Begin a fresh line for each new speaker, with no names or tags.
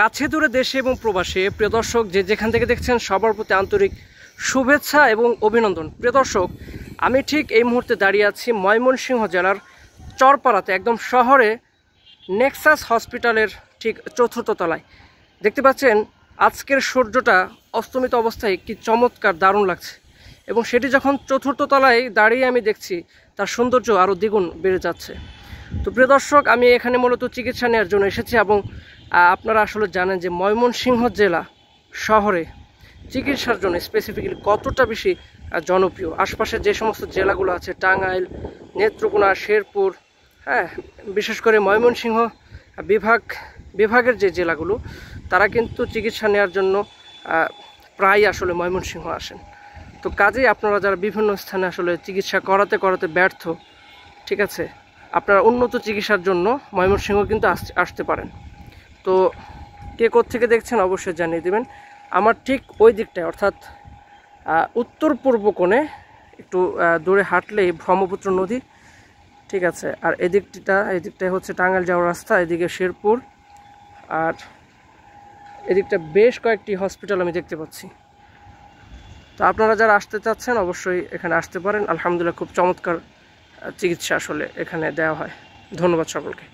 কাছে দূরে দেশে এবং প্রবাসে প্রিয় দর্শক যে যেখান থেকে দেখছেন সবার প্রতি আন্তরিক শুভেচ্ছা এবং অভিনন্দন। প্রিয় দর্শক, আমি ঠিক এই মুহূর্তে দাঁড়িয়ে আছি ময়মনসিংহ জেলার চরপাড়াতে, একদম শহরে নেক্সাস হসপিটালের ঠিক চতুর্থ তলায়। দেখতে পাচ্ছেন আজকের সূর্যটা অস্তমিত অবস্থায় কি চমৎকার, দারুণ লাগছে। এবং সেটি যখন চতুর্থ তলায় দাঁড়িয়ে আমি দেখছি, তার সৌন্দর্য আরও দ্বিগুণ বেড়ে যাচ্ছে। তো প্রিয় দর্শক, আমি এখানে মূলত চিকিৎসা নেওয়ার জন্য এসেছি এবং আপনারা আসলে জানেন যে ময়মনসিংহ জেলা শহরে চিকিৎসার জন্য স্পেসিফিক্যালি কতটা বেশি জনপ্রিয়। আশপাশে যে সমস্ত জেলাগুলো আছে, টাঙ্গাইল, নেত্রকোনা, শেরপুর, হ্যাঁ, বিশেষ করে ময়মনসিংহ বিভাগের যে জেলাগুলো, তারা কিন্তু চিকিৎসা নেওয়ার জন্য প্রায় আসলে ময়মনসিংহ আসেন। তো কাজেই আপনারা যারা বিভিন্ন স্থানে আসলে চিকিৎসা করাতে করাতে ব্যর্থ, ঠিক আছে, আপনারা উন্নত চিকিৎসার জন্য ময়মনসিংহ কিন্তু আসতে পারেন। তো কে কোত্থেকে দেখছেন অবশ্যই জানিয়ে দেবেন। আমার ঠিক ওই দিকটায়, অর্থাৎ উত্তর পূর্ব কোণে একটু দূরে হাঁটলেই ব্রহ্মপুত্র নদী, ঠিক আছে। আর এদিকটায় হচ্ছে টাঙ্গাইল যাওয়ার রাস্তা, এদিকে শেরপুর, আর এদিকটা বেশ কয়েকটি হসপিটাল আমি দেখতে পাচ্ছি। তো আপনারা যারা আসতে চাচ্ছেন অবশ্যই এখানে আসতে পারেন। আলহামদুলিল্লাহ, খুব চমৎকার চিকিৎসা আসলে এখানে দেওয়া হয়। ধন্যবাদ সকলকে।